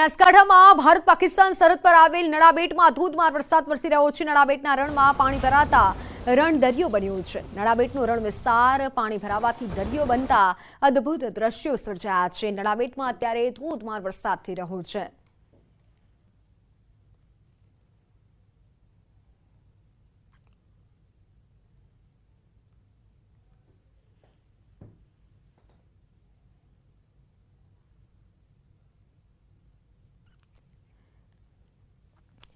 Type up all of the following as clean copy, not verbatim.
બનાસકાંઠામાં ભારત પાકિસ્તાન સરહદ પર આવેલ નડાબેટમાં ધોધમાર વરસાદ વરસી રહ્યો છે। નડાબેટના રણમાં પાણી ભરાતા રણ દરિયો બન્યો છે। નડાબેટનો રણ વિસ્તાર પાણી ભરાવાથી દરિયો બનતા અદ્ભુત દ્રશ્યો સર્જાયા છે। નડાબેટમાં અત્યારે ધોધમાર વરસાદ થઈ રહ્યો છે।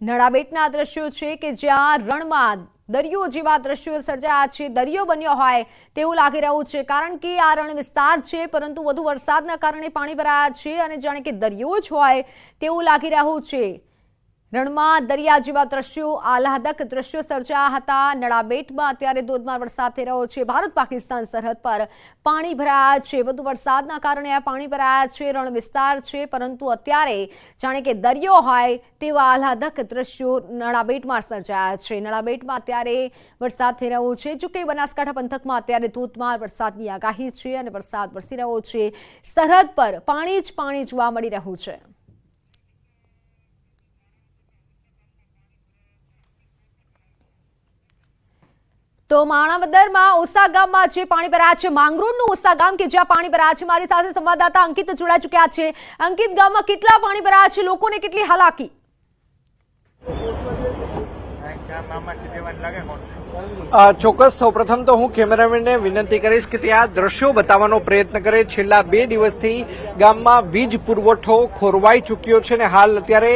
નડાબેટના દ્રશ્યો છે કે જ્યાં રણમાં દરિયો જેવા દ્રશ્યો સર્જાયા છે। દરિયો બન્યો હોય તેવું લાગી રહ્યું છે, કારણ કે આ રણ વિસ્તાર છે, પરંતુ વધુ વરસાદના કારણે પાણી ભરાયા છે અને જાણે કે દરિયો જ હોય તેવું લાગી રહ્યું છે। રણમાં દરિયા જેવા દ્રશ્યો, આહલાદક દ્રશ્યો સર્જાયા હતા। નડાબેટમાં અત્યારે ધોધમાર વરસાદ થઈ રહ્યો છે। ભારત પાકિસ્તાન સરહદ પર પાણી ભરાયા છે। વધુ વરસાદના કારણે આ પાણી ભરાયા છે। રણ વિસ્તાર છે, પરંતુ અત્યારે જાણે કે દરિયો હોય તેવા આહલાદક દ્રશ્યો નડાબેટમાં સર્જાયા છે। નડાબેટમાં અત્યારે વરસાદ થઈ રહ્યો છે। જો કે બનાસકાંઠા પંથકમાં અત્યારે ધોધમાર વરસાદની આગાહી છે અને વરસાદ વરસી રહ્યો છે। સરહદ પર પાણી જ પાણી જોવા મળી રહ્યું છે। તો માણાવદરમાં ઓસા ગામમાં જે પાણી ભરાયા છે, માંગરોળનું ઓસા ગામ કે જ્યાં પાણી ભરાયા છે, મારી સાથે સંવાદદાતા અંકિત જોડાઈ ચૂક્યા છે। અંકિત, ગામમાં કેટલા પાણી ભરાયા છે, લોકોને કેટલી હાલાકી? ચોક્કસ સૌપ્રથમ તો હું કેમેરામેનને વિનંતી કરીશ કે તે આ દ્રશ્યો બતાવવાનો પ્રયત્ન કરે। છેલ્લા 2 દિવસથી ગામમાં વીજ પુરવઠો ખોરવાઈ ચૂક્યો છે અને હાલ અત્યારે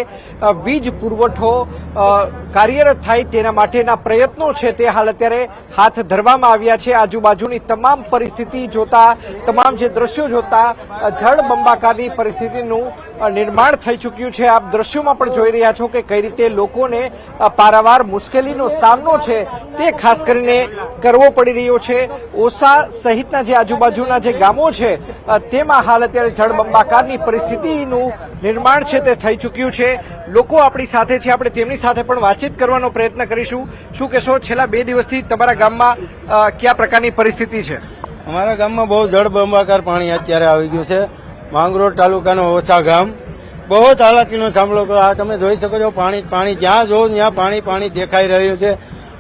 વીજ પુરવઠો કાર્યરત થાય તેના માટેના પ્રયત્નો છે તે હાલ અત્યારે હાથ ધરવામાં આવ્યા છે। આજુબાજુની તમામ પરિસ્થિતિ જોતા, તમામ જે દ્રશ્યો જોતા જળબંબાકારની પરિસ્થિતિનું નિર્માણ થઈ ચૂક્યું છે। આપ દ્રશ્યોમાં પણ જોઈ રહ્યા છો કે કઈ રીતે લોકોને પારાવાર મુશ્કેલીનો સામનો છે તે ખાસ કરીને કરવો પડી રહ્યો છે। ઓસા સહિતના જે આજુબાજુના જે ગામો છે તેમાં હાલ અત્યારે જળબંબાકારની પરિસ્થિતિનું નિર્માણ છે તે થઈ ચૂક્યું છે। લોકો આપણી સાથે છે, આપણે તેમની સાથે પણ વાતચીત કરવાનો પ્રયત્ન કરીશું। શું કહેશો, છેલ્લા 2 દિવસથી તમારા ગામમાં કયા પ્રકારની પરિસ્થિતિ છે? અમારા ગામમાં બહુ જળબંબાકાર પાણી અત્યારે આવી ગયું છે। માંગરોળ તાલુકાનો ઓછા ગામ બહુ જ હાલાકીનો સામનો કરો। આ તમે જોઈ શકો છો, પાણી જ્યાં જોવો ત્યાં પાણી દેખાઈ રહ્યું છે।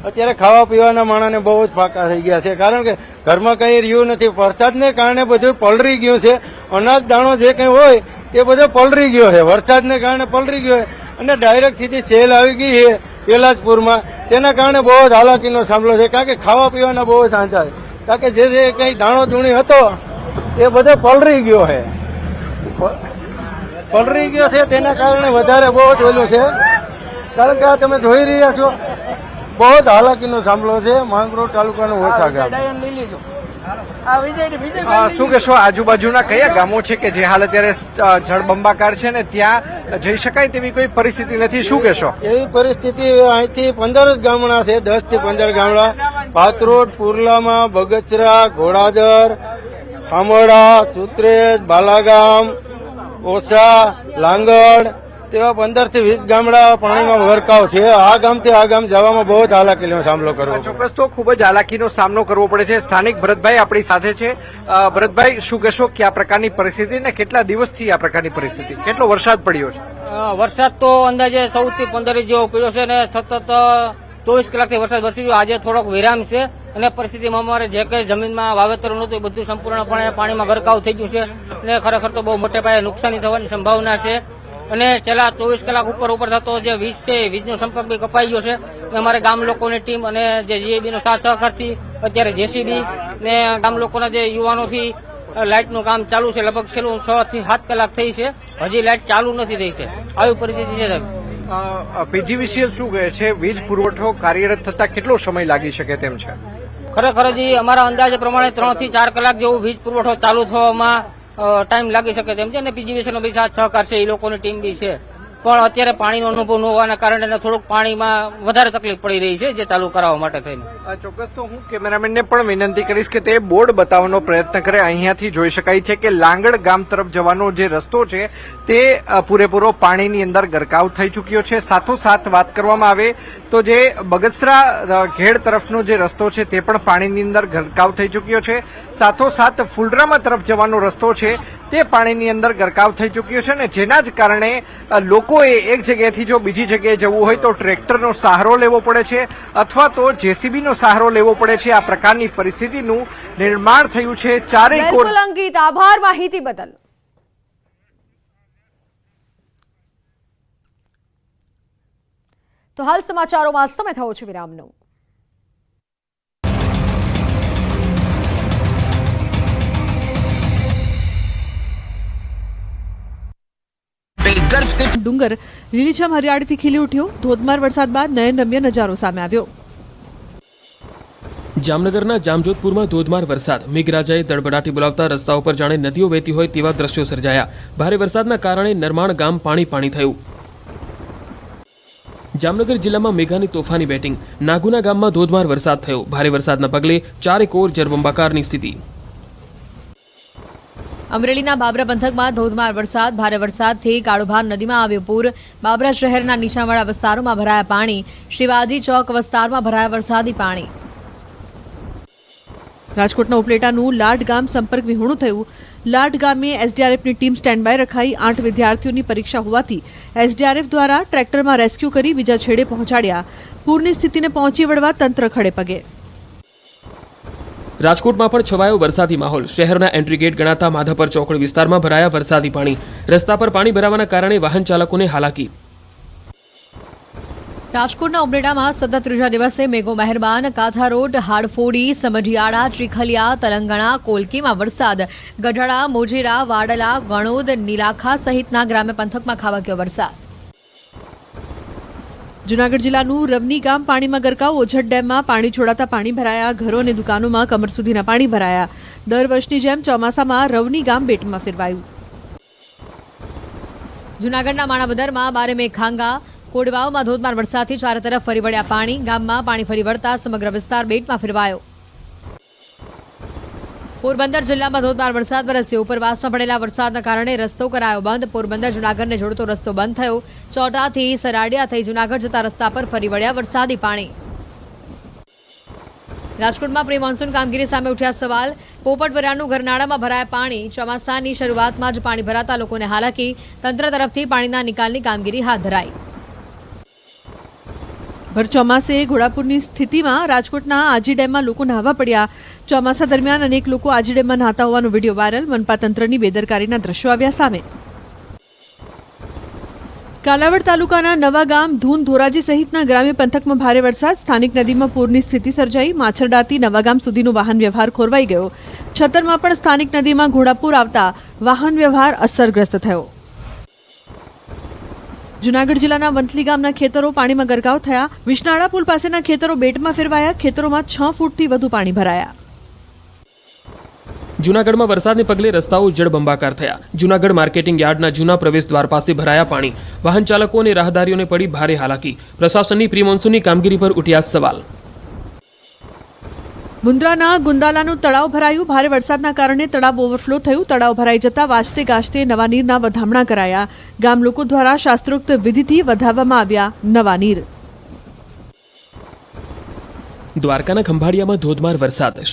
અત્યારે ખાવા પીવાના માણસને બહુ જ ફાંકા થઈ ગયા છે, કારણ કે ઘરમાં કંઈ રહ્યું નથી। વરસાદને કારણે બધું પલળી ગયું છે। અનાજ દાણો જે કંઈ હોય તે બધો પલળી ગયો છે, વરસાદને કારણે પલળી ગયો છે અને ડાયરેક્ટ સીધી સેલ આવી ગઈ છે પેલાજપુરમાં। તેના કારણે બહુ જ હાલાકીનો સામનો છે, કારણ કે ખાવા પીવાના બહુ જ આંચા છે, કારણ કે જે કંઈ દાણો ધૂણી હતો એ બધો પલળી ગયો છે। પલળી ગયો છે તેના કારણે વધારે બહુ જ ઓલું છે, કારણ કે આ તમે જોઈ રહ્યા છો બહુ જ હાલાકીનો સામનો છે માંગરોળ તાલુકાનો ઓછા ગામ। શું કહેશો, આજુબાજુના કયા ગામો છે કે જે હાલ અત્યારે જળબંબાકાર છે ને ત્યાં જઈ શકાય તેવી કોઈ પરિસ્થિતિ નથી? શું કહેશો? એવી પરિસ્થિતિ અહીંથી 15 જ ગામડા છે, 10 થી 15 ગામડા। પાથરોડ, પુરલામાં, બગસરા, ઘોડાદર, ખામોડા, સુત્રેજ, બાલાગામ, ઓસા, લાંગડ તેવા 15 થી 20 ગામડા પાણીમાં ગરકાવ છે। આ ગામથી આ ગામ જવામાં બહુ જ હાલાકીનો સામનો કરવો પડે। ચોક્કસ તો ખૂબ જ હાલાકીનો સામનો કરવો પડે છે। સ્થાનિક ભરતભાઈ આપણી સાથે છે। ભરતભાઈ, શું કહેશો, કયા પ્રકારની પરિસ્થિતિ ને કેટલા દિવસથી આ પ્રકારની પરિસ્થિતિ? કેટલો વરસાદ પડ્યો છે? વરસાદ તો અંદાજે 14 થી 15 ઇંચ જેવો પડ્યો છે અને સતત 24 કલાકથી વરસાદ વરસી રહ્યો। આજે થોડોક વિરામ છે અને પરિસ્થિતિમાં અમારે જે કંઈ જમીનમાં વાવેતર નહોતું એ બધું સંપૂર્ણપણે પાણીમાં ગરકાવ થઈ ગયું છે અને ખરેખર તો બહુ મોટે પાયે નુકસાની થવાની સંભાવના છે। અને છેલ્લા 24 કલાક ઉપર થતો જે વીજ છે, વીજનો સંપર્ક બી કપાઈ ગયો છે। અમારે ગામ લોકોની ટીમ અને જે જીએબીનો સાથ સહકારથી અત્યારે જેસીબી ને ગામ લોકોના જે યુવાનોથી લાઇટનું કામ ચાલુ છે। લગભગ છેલ્લું 6 થી 7 કલાક થઈ છે, હજી લાઇટ ચાલુ નથી થઈ છે। આવી પરિસ્થિતિ છે સાહેબ। પીજીવીસીએલ શું કહે છે, વીજ પુરવઠો કાર્યરત થતા કેટલો સમય લાગી શકે તેમ છે? ખરેખર હજી અમારા અંદાજે પ્રમાણે 3 થી 4 કલાક જેવું વીજ પુરવઠો ચાલુ થવામાં ટાઈમ લાગી શકે તેમ છે અને પીજીવીસીએલનો બી સાથ સહકાર છે, એ લોકોની ટીમ બી છે। પણ અત્યારે પાણીનો અનુભવ ન હોવાના કારણે થોડુંક પાણીમાં વધારે તકલીફ પડી રહી છે, જે ચાલુ કરાવવા માટે થઈને। ચોક્કસ તો હું કેમેરામેનને પણ વિનંતી કરીશ કે તે બોર્ડ બતાવવાનો પ્રયત્ન કરે। અહીંયાથી જોઈ શકાય છે કે લાંગડ ગામ તરફ જવાનો જે રસ્તો છે તે પૂરેપૂરો પાણીની અંદર ગરકાવ થઈ ચૂક્યો છે। સાથોસાથ વાત કરવામાં આવે તો જે બગસરા ઘેડ તરફનો જે રસ્તો છે તે પણ પાણીની અંદર ગરકાવ થઈ ચૂક્યો છે। સાથોસાથ ફુલરામા તરફ જવાનો રસ્તો છે તે પાણીની અંદર ગરકાવ થઈ ચૂક્યો છે અને જેના જ કારણે લોકોએ એક જગ્યાએથી જો બીજી જગ્યાએ જવું હોય તો ટ્રેક્ટરનો સહારો લેવો પડે છે અથવા તો જેસીબીનો સહારો લેવો પડે છે. આ પ્રકારની પરિસ્થિતિનું નિર્માણ થયું છે. ચારેય કોર. બિલકુલ અંકિત, આભાર માહિતી બદલ. તો હાલ સમાચારોમાં સમય થયો છે વિરામનો. ડુંગર લીલીછમ હરિયાળીથી ખીલી ઉઠ્યો. ધોધમાર વરસાદ બાદ નયનરમ્ય નજારો સામે આવ્યો. જામનગરના જામજોધપુરમાં ધોધમાર વરસાદ. મેઘરાજાએ દડબડાટી બોલાવતા રસ્તાઓ પર જાણે નદીઓ વહેતી હોય તેવા દ્રશ્યો સર્જાયા. ભારે વરસાદના કારણે નરમાણ ગામ પાણી થયું. જામનગર જિલ્લામાં મેઘાની તોફાની બેટિંગ. નાગુના ગામમાં ધોધમાર વરસાદ થયો. ભારે વરસાદના પગલે ચારે કોર જળબંબાકારની સ્થિતિ. અમરેલીના બાબરા પંથકમાં ધોધમાર વરસાદ. ભારે વરસાદથી કાળુભાર નદીમાં આવ્યું પૂર. બાબરા શહેરના નીચાણવાળા વિસ્તારોમાં ભરાયા પાણી. શિવાજી ચોક વિસ્તારમાં ભરાયા વરસાદી પાણી. રાજકોટના ઉપલેટાનું લાડ ગામ સંપર્ક વિહોણું થયું. લાડ ગામે એસડીઆરએફની ટીમ સ્ટેન્ડ બાય રખાઈ. 8 વિદ્યાર્થીઓની પરીક્ષા હોવાથી એસડીઆરએફ દ્વારા ટ્રેક્ટરમાં રેસ્ક્યુ કરી બીજા છેડે પહોંચાડ્યા. પૂરની સ્થિતિને પહોંચી વળવા તંત્ર ખડે પગે. રાજકોટમાં પણ છવાયો વરસાદી માહોલ. શહેરના એન્ટ્રી ગેટ ગણાતા માધાપર ચોકડી વિસ્તારમાં ભરાયા વરસાદી પાણી. રસ્તા પર પાણી ભરાવાના કારણે વાહન ચાલકોને હાલાકી. રાજકોટના ઉમરેડામાં સતત ત્રીજા દિવસે મેઘો મહેરબાન. કાથા રોડ, હાડફોડી, સમઢિયાળા, ત્રિખલિયા, તલંગણા, કોલકીમાં વરસાદ. ગઢડા, મોજેરા, વાડલા, ગણોદ, નીલાખા સહિતના ગ્રામ્ય પંથકમાં ખાબક્યો વરસાદ. જૂનાગઢ જિલ્લાનું રવની ગામ પાણીમાં ગરકાવ. ઓઝટ ડેમમાં પાણી છોડાતા પાણી ભરાયા. ઘરો અને દુકાનોમાં કમર સુધીના પાણી ભરાયા. દર વર્ષની જેમ ચોમાસામાં રવની ગામ બેટમાં ફેરવાયું. જૂનાગઢના માણાવદરમાં બારે મેઘ ખાંગા. કોડવાવમાં ધોધમાર વરસાદથી ચારે તરફ ફરી વળ્યા પાણી. ગામમાં પાણી ફરી વળતા સમગ્ર વિસ્તાર બેટમાં ફેરવાયો. પોરબંદર જિલ્લામાં ધોધમાર વરસાદ વરસ્યો. ઉપરવાસમાં પડેલા વરસાદના કારણે રસ્તો કરાયો બંધ. પોરબંદર જૂનાગઢને જોડતો રસ્તો બંધ થયો. ચોટાથી સરાડિયા થઈ જૂનાગઢ જતા રસ્તા પર ફરી વળ્યા વરસાદી પાણી. રાજકોટમાં પ્રી મોન્સૂન કામગીરી સામે ઉઠ્યા સવાલ. પોપટપરાનું ગરનાળામાં ભરાયા પાણી. ચોમાસાની શરૂઆતમાં જ પાણી ભરાતા લોકોને હાલાકી. તંત્ર તરફથી પાણીના નિકાલની કામગીરી હાથ ધરાઈ. ભર ચોમાસે ઘોડાપુરની સ્થિતિમાં રાજકોટના આજી ડેમમાં લોકો નહાવા પડ્યા. ચોમાસા દરમિયાન અનેક લોકો આજી ડેમમાં નહાતા હોવાનો વિડીયો વાયરલ. મનપા તંત્રની બેદરકારીના દ્રશ્યો આવ્યા સામે. કાલાવડ તાલુકાના નવા ગામ, ધૂન, ધોરાજી સહિતના ગ્રામ્ય પંથકમાં ભારે વરસાદ. સ્થાનિક નદીમાં પૂરની સ્થિતિ સર્જાઈ. માછરડાથી નવા ગામ સુધીનો વાહન વ્યવહાર ખોરવાઈ ગયો. છતરમાં પણ સ્થાનિક નદીમાં ઘોડાપુર આવતા વાહન વ્યવહાર અસરગ્રસ્ત થયો. જૂનાગઢ જિલ્લાના વંથલી ગામના ખેતરો પાણીમાં ગરકાવ થયા. વિસનાળા પુલ પાસેના ખેતરો બેટમાં ફેરવાયા. ખેતરોમાં 6 ફૂટથી વધુ પાણી ભરાયા. જૂનાગઢમાં વરસાદને પગલે રસ્તાઓ જળબંબાકાર થયા. જૂનાગઢ માર્કેટિંગ યાર્ડના જૂના પ્રવેશ દ્વાર પાસે ભરાયા પાણી. વાહન ચાલકો અને રાહદારીઓને પડી ભારે હાલાકી. પ્રશાસનની પ્રી મોન્સૂનની કામગીરી પર ઉઠ્યા સવાલ. મુન્દ્રાના ગુંદાલાનું તળાવ ભરાયું. ભારે વરસાદના કારણે તળાવ ઓવરફ્લો થયું. તળાવ ભરાઈ જતા વાજતે ગાજતે નવા નીરના વધામણા કરાયા. ગામ લોકો દ્વારા શાસ્ત્રોક્ત વિધિથી વધાવવામાં આવ્યા નવા નીર. દ્વારકાના ખંભાળિયામાં ધોધમાર વરસાદ.